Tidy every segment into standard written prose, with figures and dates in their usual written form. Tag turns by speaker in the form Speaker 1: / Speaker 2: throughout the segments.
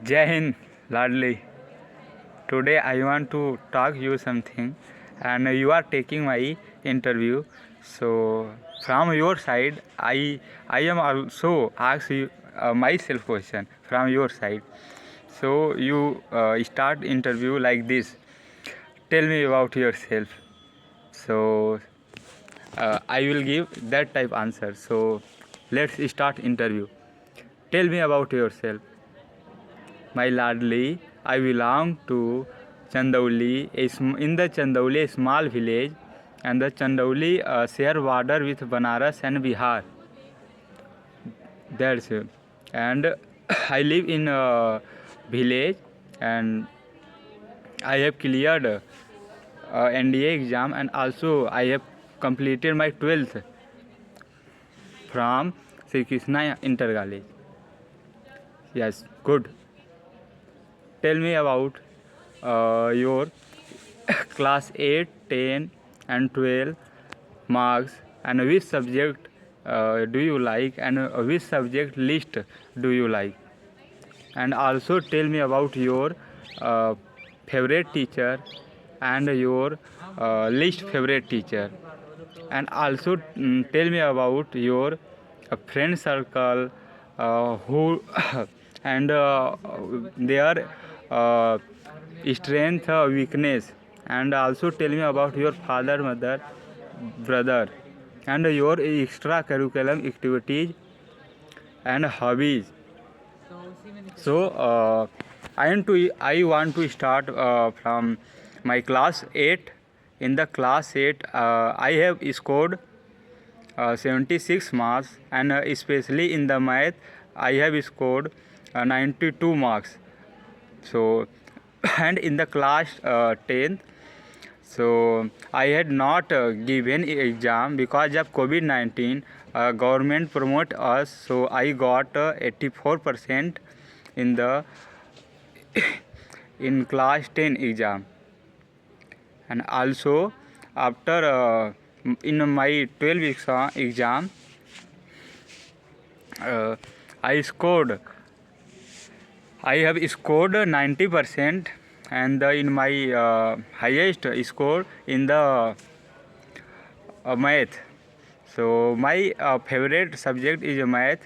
Speaker 1: Jai Hind, Ladli. Today I want to talk you something, and you are taking my interview. So from your side, I am also ask you myself question from your side. So you start interview like this. Tell me about yourself. So I will give that type answer. So let's start interview. Tell me about yourself. My Ladli, I belong to Chandauli, in the Chandauli, a small village, and the Chandauli share border with Banaras and Bihar. That's it. And I live in a village, and I have cleared NDA exam, and also I have completed my 12th from Sri Krishna Inter College. Yes, good. Tell me about your class 8, 10 and 12 marks, and which subject do you like, and which subject list do you like, and also tell me about your uh, favorite teacher and your least favorite teacher, and also tell me about your friend circle who and their uh, strength weakness, and also tell me about your father, mother, brother, and your extra curriculum activities and hobbies. So I want to start from my class 8. In the class 8, I have scored 76 marks, and especially in the math, I have scored 92 marks. So, and in the class 10th, so I had not given exam because of COVID-19. Government promote us, so I got 84% in the in class 10 exam, and also after in my 12 exam, uh, I scored I have scored 90%, and in my highest score in the math. So my favorite subject is math,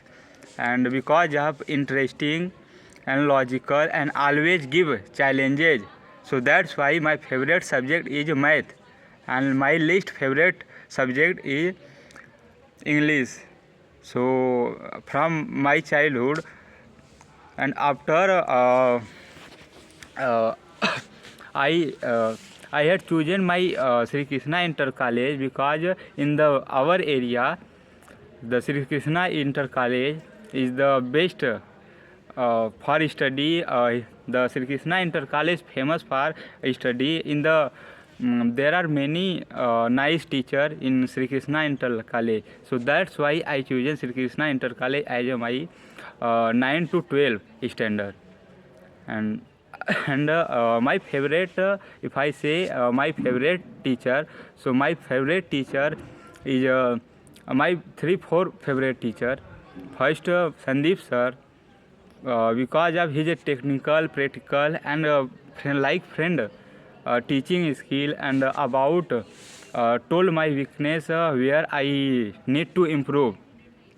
Speaker 1: and because of interesting and logical and always give challenges, so that's why my favorite subject is math, and my least favorite subject is English. So from my childhood, and after uh, I I had chosen my Sri Krishna Inter College because in the our area the Sri Krishna Inter College is the best for study. The Sri Krishna Inter College famous for study. In the there are many nice teacher in Sri Krishna Inter College. So that's why I chosen Sri Krishna Inter College as my 9 to 12 standard. And my favorite, if I say my favorite teacher, so my favorite teacher is my 3 4 favorite teacher. First, Sandeep sir, because of his technical, practical, and friend teaching skill, and about told my weakness where I need to improve.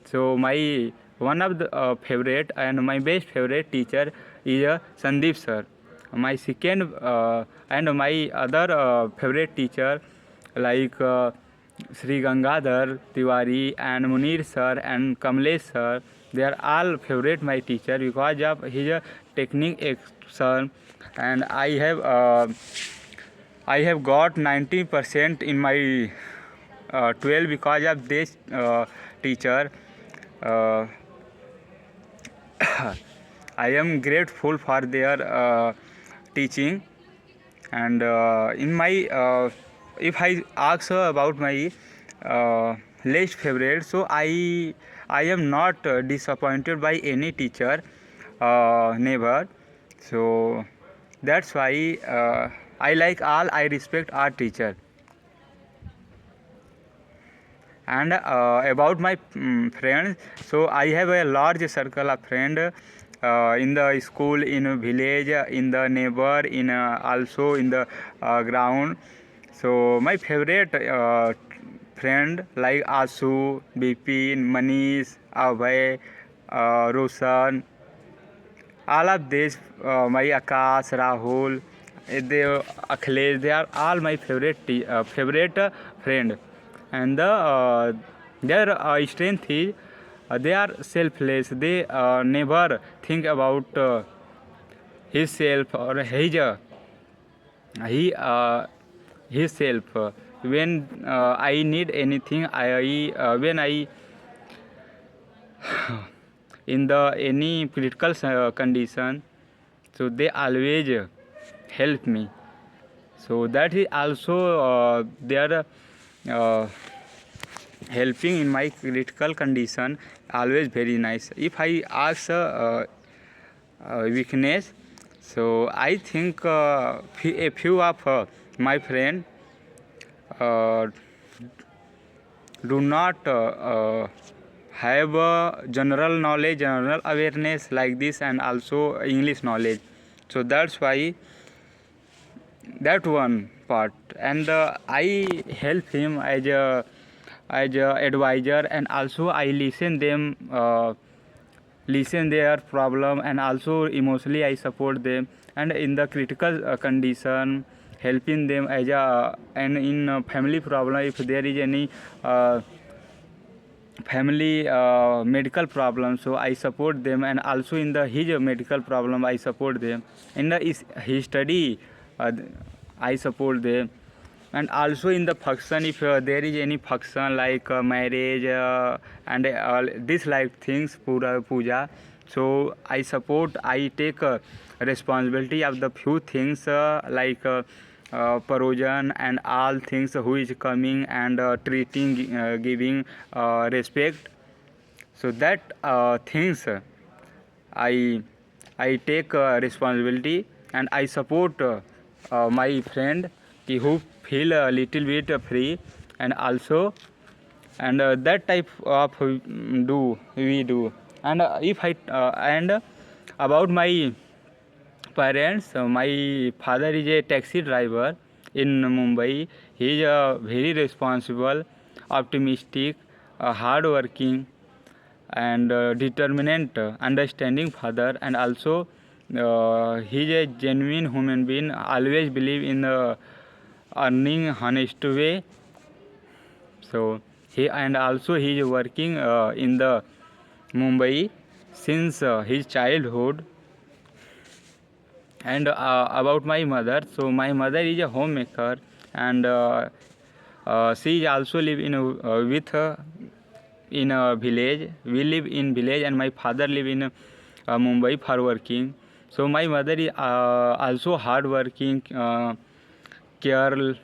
Speaker 1: So my one of the favorite and my best favorite teacher is Sandeep sir. My second and my other favorite teacher like Sri Gangadhar Tiwari and Munir sir and Kamlesh sir, they are all favorite my teacher because of his technique action, and I have got 90% in my 12 because of this teacher. Uh, I am grateful for their teaching, and in my if I ask about my least favorite, so I am not disappointed by any teacher, never. So that's why I like all. I respect our teacher. And about my friends, so I have a large circle of friends, in the school, in a village, in the neighbor, in also in the ground. So my favorite friend like Asu, Bipin, Manish, Abhay, Roshan, all of these, my Akash, Rahul, they Akhilesh, they are all my favorite friend, and their strength is they are selfless. They never think about himself or he himself. When I need anything, I when I in the any critical condition, so they always help me. So that is also they are helping in my critical condition, always very nice. If I ask weakness, so I think a few of my friend uh, do not have general knowledge, general awareness like this, and also English knowledge. So that's why that one part, and I help him as a advisor, and also I listen their problem, and also emotionally I support them, and in the critical condition helping them as a and in family problem, if there is any family medical problem, so I support them, and also in the his medical problem I support them, in the his study I support them, and also in the function, if there is any function like marriage and this like things, puja, so I support, I take responsibility of the few things like Parojan and all things who is coming, and treating, giving respect. So that things I I take responsibility, and I support my friend who feel a little bit free, and also, and that type of do we do. And if I and about my parents, my father is a taxi driver in Mumbai. He is very responsible, optimistic, hardworking, and determined, understanding father, and also he is a genuine human being, always believe in earning honest way. So he, and also he is working in the Mumbai since his childhood. And about my mother, so my mother is a homemaker, and she also live in with in a village. We live in village, and my father live in Mumbai for working. So my mother is also hard working, care,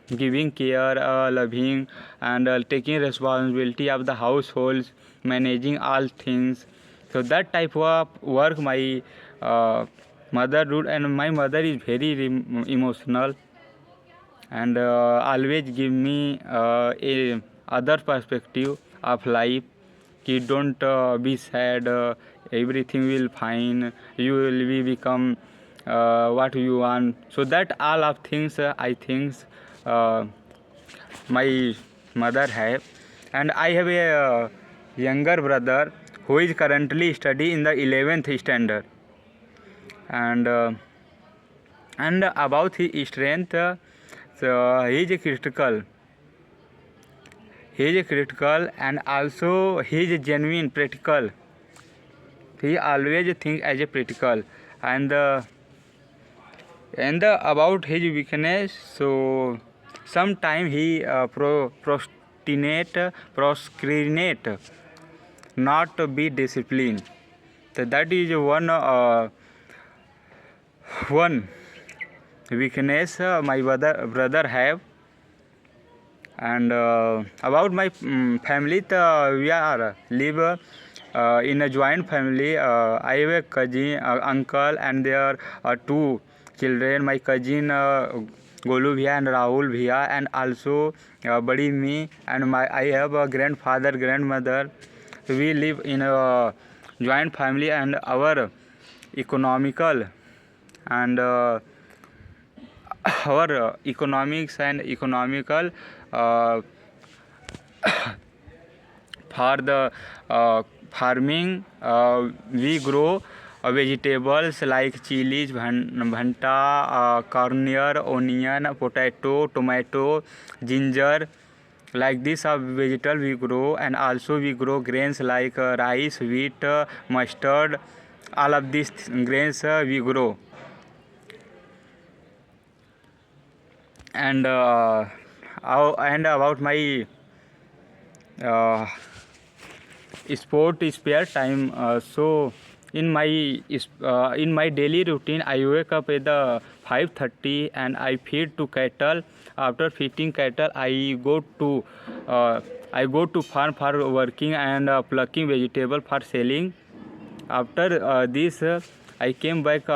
Speaker 1: giving care, loving, and taking responsibility of the households, managing all things. So that type of work my mother do, and my mother is very emotional, and always give me a other perspective of life. Ki don't be sad, everything will fine, you will be become what you want. So that all of things I think uh, my mother have. And I have a younger brother who is currently study in the 11th standard, and about his strength, so he is critical, and also he is genuine practical. He always think as a practical, and about his weakness, so sometime he procrastinate, not be disciplined. So that is one weakness my brother have. And about my family, we are live in a joint family. I have a cousin, uncle, and there are two children. My cousin Golu Bhaiya and Rahul Bhaiya, and also Badi me, and I have a grandfather, grandmother. We live in a joint family, and our economical and our economics and economical uh, for the farming. We grow vegetables like chilies, bhanta, cornier, onion, potato, tomato, ginger. Like this vegetable we grow, and also we grow grains like rice, wheat, mustard. All of these grains we grow. And and about my uh, sport spare time. So in my daily routine, I wake up at the 5:30 and I feed to cattle. After feeding cattle, uh, I go to farm for working and plucking vegetable for selling. After this, I came back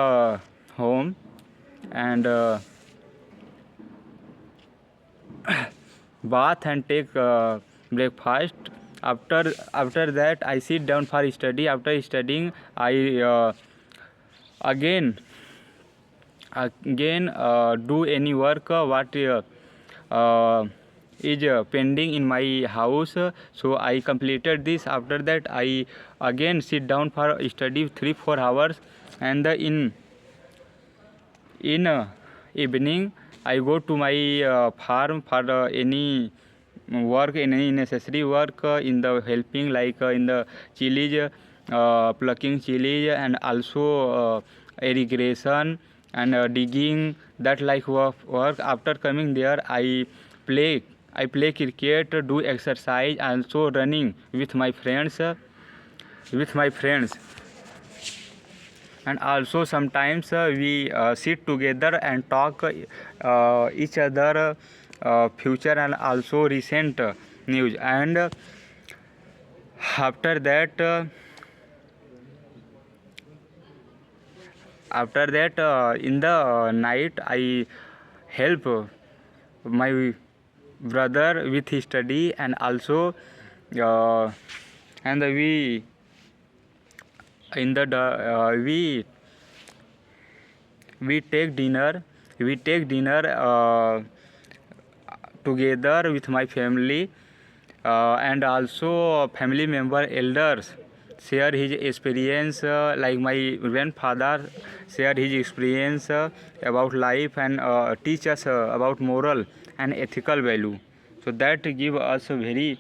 Speaker 1: home and bath and take breakfast. After that, I sit down for study. After studying, I again do any work what is pending in my house. So I completed this. After that, I again sit down for study 3-4 hours, and in evening I go to my farm for any work, any necessary work in the helping, like in the chilies, plucking chilies, and also irrigation and digging, that like work. After coming there, I play cricket, do exercise, also running with my friends, and also sometimes we sit together and talk each other future and also recent news. And after that in the night, I help my brother with his study, and also and we in the we take dinner together with my family, and also family member elders share his experience, like my grandfather share his experience about life, and teach us about moral and ethical value. So that give us very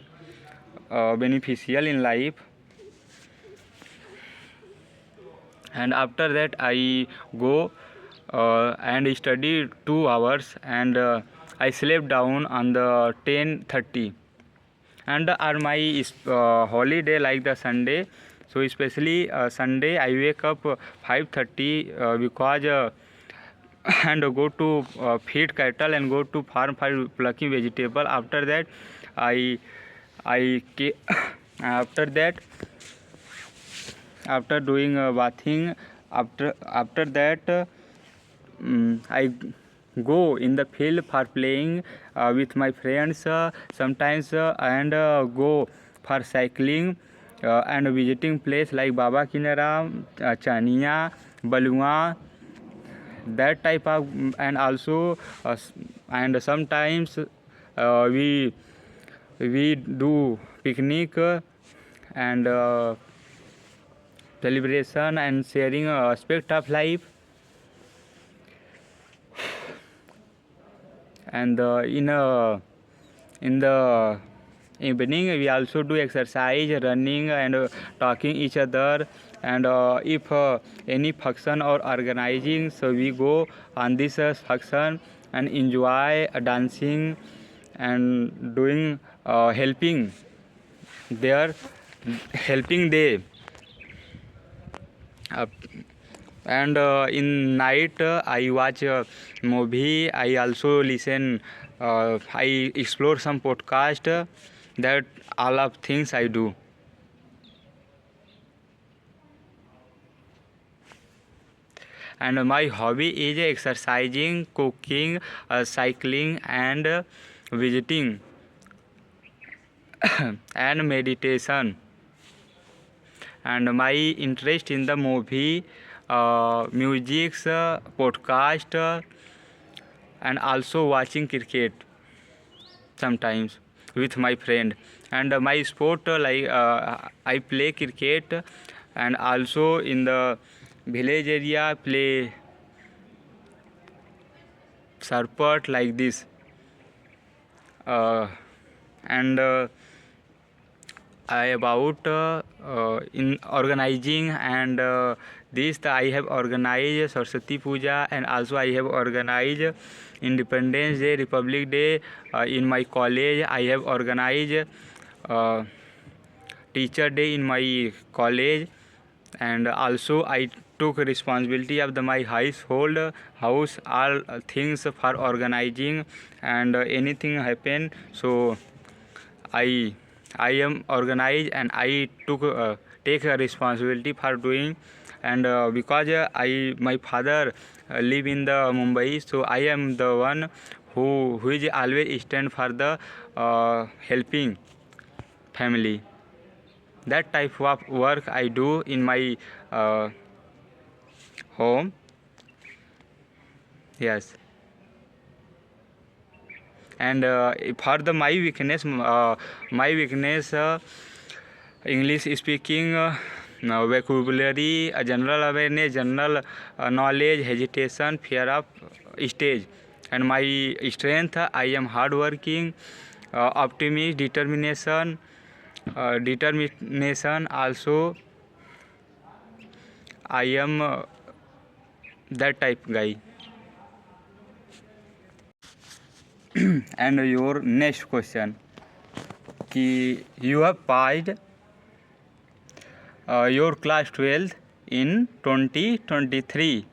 Speaker 1: beneficial in life. And after that, I go and study 2 hours, and I slept down on the 10:30. And on my holiday like the Sunday, so especially Sunday, I wake up 5:30 because and go to feed cattle and go to farm for plucking vegetable. After that, I after that, after doing bathing, after that I go in the field for playing with my friends sometimes, and go for cycling and visiting place like Baba Kinaram, Chania, Balua, that type of. And also and sometimes we do picnic and celebration and sharing aspect of life. And in the evening, we also do exercise, running, and talking each other. And if any function or organizing, so we go on this function and enjoy dancing and doing there helping they. uh, and in night, I watch movie. I also listen, I explore some podcast. That all of things I do. And my hobby is exercising, cooking, cycling, and visiting and meditation. And my interest in the movie music, podcast, and also watching cricket sometimes with my friend. And my sport, I play cricket, and also in the village area play surfet like this. And I about in organizing, and this I have organized Saraswati Puja, and also I have organized Independence Day, Republic Day. In my college I have organized uh, Teacher Day in my college, and also I took responsibility of my household house all things for organizing, and anything happen, so I I am organized, and I took take a responsibility for doing. And because my father live in the Mumbai, so I am the one who is always stand for the helping family. That type of work I do in my uh, home. Yes. And for the my weakness, English speaking, vocabulary, general awareness, general knowledge, hesitation, fear of stage. And my strength, I am hardworking, optimist, determination. Also, I am that type guy. And your next question, कि you have passed your class 12th in 2023,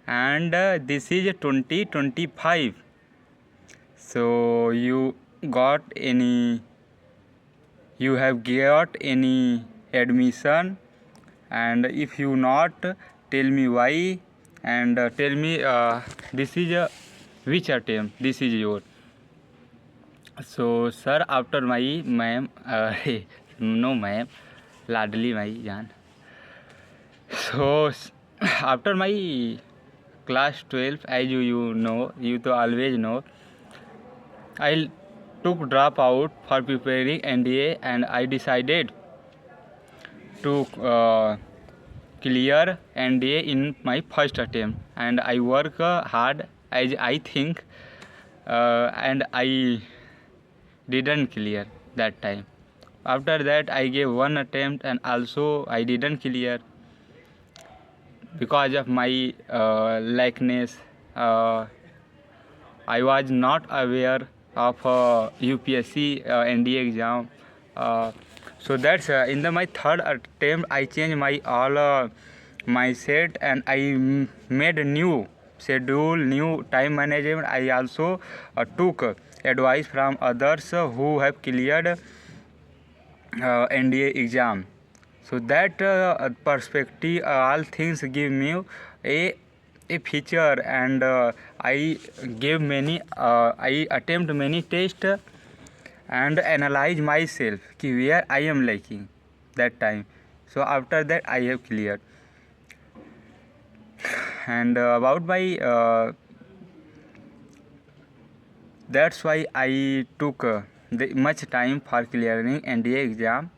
Speaker 1: and this is 2025, so you have got any admission, and if you not, tell me why, and tell me this is which attempt this is your. So sir, after my ma'am, no ma'am, लाडली माई जान. So after my class 12, as you to always know, I took dropout for preparing NDA, and I decided to clear NDA in my first attempt, and I work hard as I think, and I didn't clear that time. After that I gave one attempt, and also I didn't clear because of my lackness. I was not aware of UPSC NDA exam. So that's in my third attempt I changed my all mindset, and I made a new schedule, new time management. I also took advice from others who have cleared NDA exam. So that perspective, all things give me a feature, and I attempt many tests and analyze myself कि where I am lacking that time. So after that I have cleared. And about my that's why I took much time for clearing NDA exam.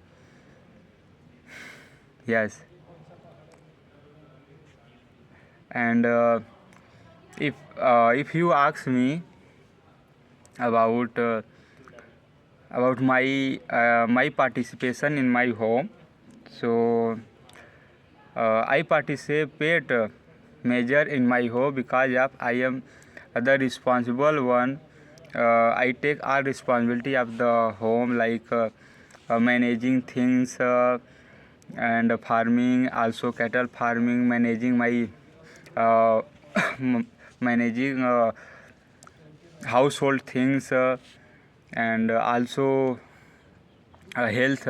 Speaker 1: Yes. And if you ask me about my participation in my home, so I participate major in my home because of I am the responsible one. I take all responsibility of the home, like managing things, and farming, also cattle farming, managing my managing household things, and also health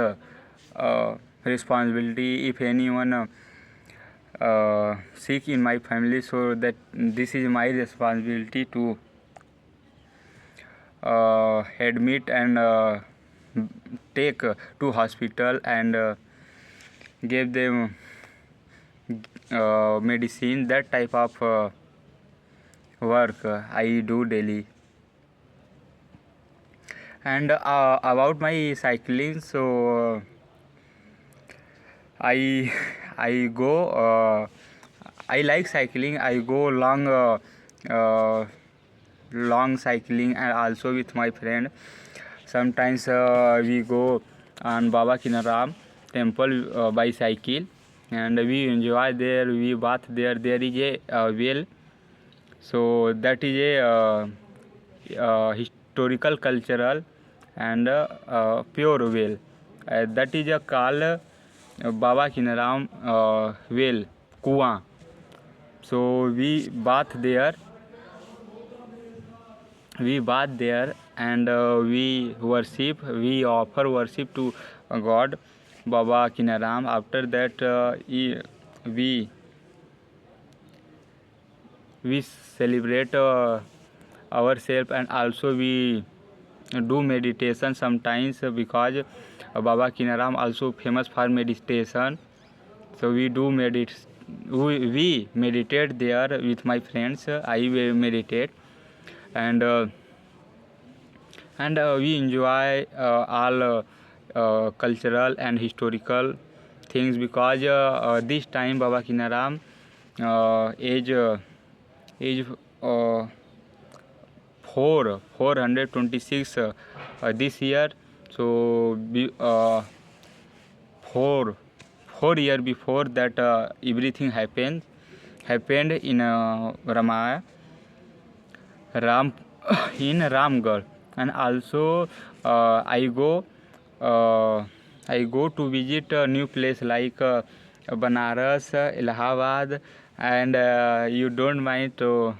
Speaker 1: responsibility. If anyone sick in my family, so that this is my responsibility to admit and take to hospital and give them medicine, that type of work I do daily. And about my cycling, so I I go I like cycling. I go long cycling, and also with my friend. Sometimes we go on Baba Kinaram temple by cycle, and we enjoy there. We bath there. There is a well, so that is a historical, cultural, and pure well. That is a called Baba Kinaram well, Kuan. So we bath there, and we offer worship to God Baba Kinaram. After that we celebrate ourselves, and also we do meditation sometimes, because Baba Kinaram also famous for meditation. So we meditate there with my friends. I will meditate, and we enjoy all cultural and historical things, because this time Baba Kinaram age 426 this year. So four year before that, everything happened in Ramaya Ram in Ramgarh. And also I go to visit a new place like Banaras, Allahabad, and you don't mind so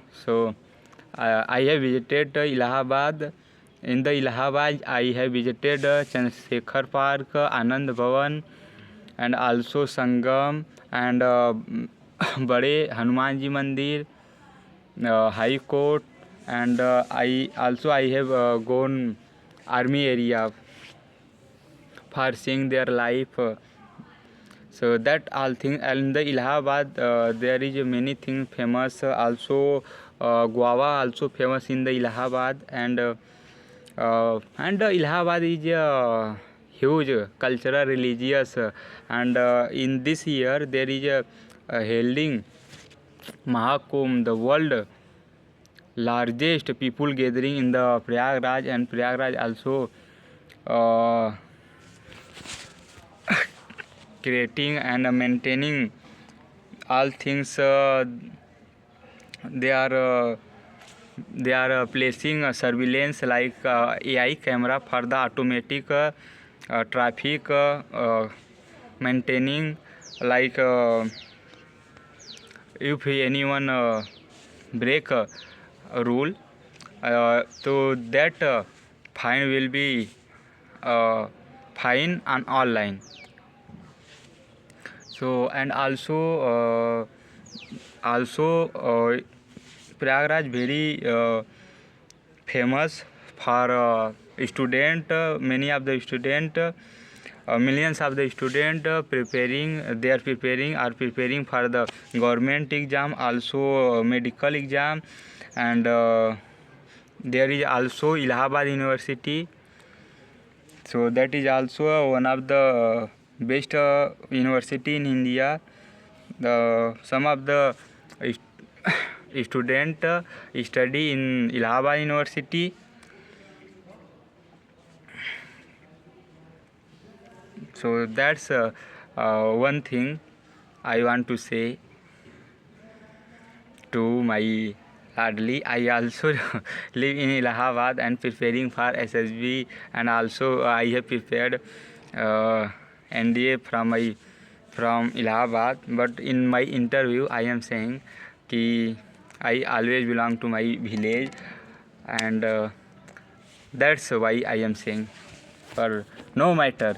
Speaker 1: I have visited Allahabad. In the Allahabad, I have visited Chandrasekhar Park, Anand Bhavan, and also Sangam, and Bade Hanuman Ji Mandir, High Court, and I have gone army area for seeing their life. So that all things. And in the Allahabad there is many things famous. Also guava also famous in the Allahabad, and Allahabad is huge cultural, religious, and in this year there is a holding Mahakumbh, the world largest people gathering in the Prayagraj, and Prayagraj also creating and maintaining all things. They are placing surveillance like AI camera for the automatic traffic maintaining, like if anyone break a rule, so that fine will be fine on online. So and also Prayagraj very famous for student. Many of the student, millions of the student are preparing for the government exam, also medical exam, and there is also Allahabad University. So that is also one of the best university in India. Some of the student study in Allahabad University. So that's one thing I want to say to my ladly. I also live in Allahabad and preparing for SSB, and also I have prepared NDA from Allahabad. But in my interview I am saying कि I always belong to my village, and that's why I am saying. For no matter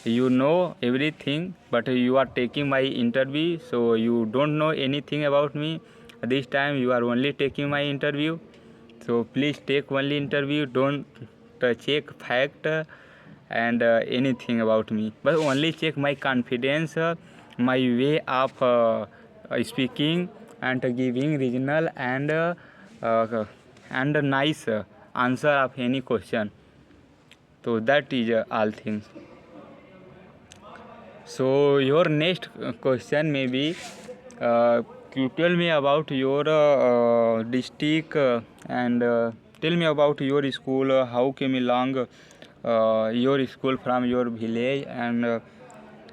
Speaker 1: you know everything, but you are taking my interview, so you don't know anything about me. This time you are only taking my interview, so please take only interview. Don't check fact and anything about me, but only check my confidence my way of speaking and giving regional and nice answer of any question. So that is all things. So your next question may be, you tell me about your district and tell me about your school. How came along your school from your village, and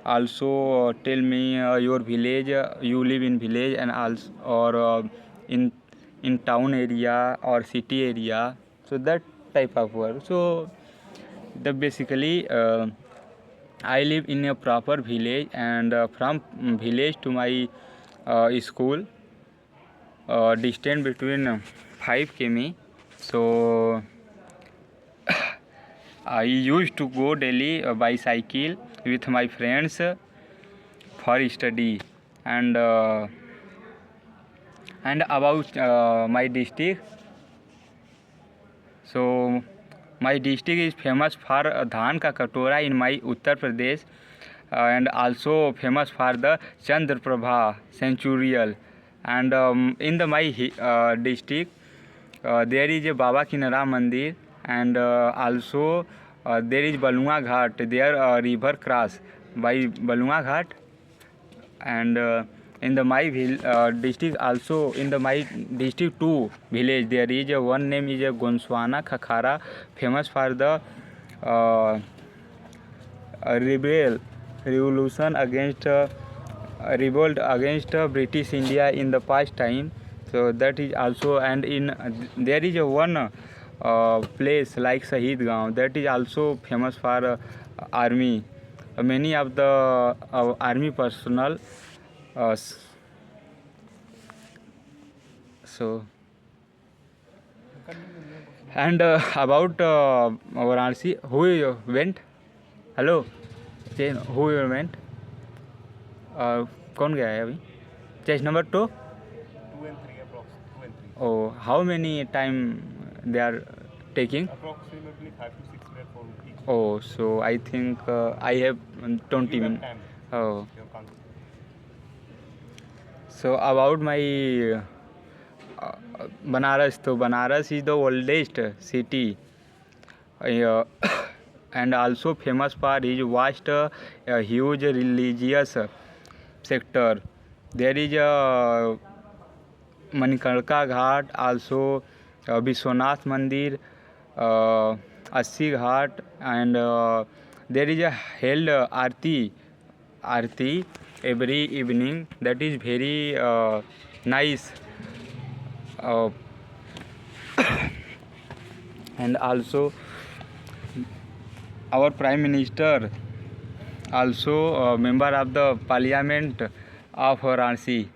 Speaker 1: also tell me your village. You live in village and also or in town area or city area. So that type of work. So the basically. I live in a proper village, and from village to my school, distance between 5 km. So I used to go daily by cycle with my friends for study, and about my district. So my district is famous for धान का कटोरा in my Uttar Pradesh, and also famous for the Chandraprabha Centurial. And in the my district there is a Baba Kinara Mandir, and also there is Balunga Ghat. There river cross by Balunga Ghat, and in the my district also in the my district 2 village there is a one name is a Gonswana Khakhara, famous for the revolution against revolt against British India in the past time. So that is also, and in there is a one place like Shahid Gaon, that is also famous for army. Many of the army personnel. So and about Varanasi, who went? Hello, who went? कौन गया है अभी? Chase number 2?
Speaker 2: 2 and 3 approx. 2 and 3.
Speaker 1: Oh, how many time they are taking?
Speaker 2: Approximately 5 to 6 minutes for each.
Speaker 1: Oh, so I think I have 20
Speaker 2: You have
Speaker 1: minutes.
Speaker 2: time.
Speaker 1: Oh.
Speaker 2: You can't.
Speaker 1: So about my Banaras, so Banaras is the oldest city and also famous for its vast, huge religious sector. There is a Manikarnika Ghat, also Vishwanath Mandir, Assi Ghat, and there is a held Aarti every evening. That is very nice. And also our Prime Minister, also member of the Parliament of Varanasi.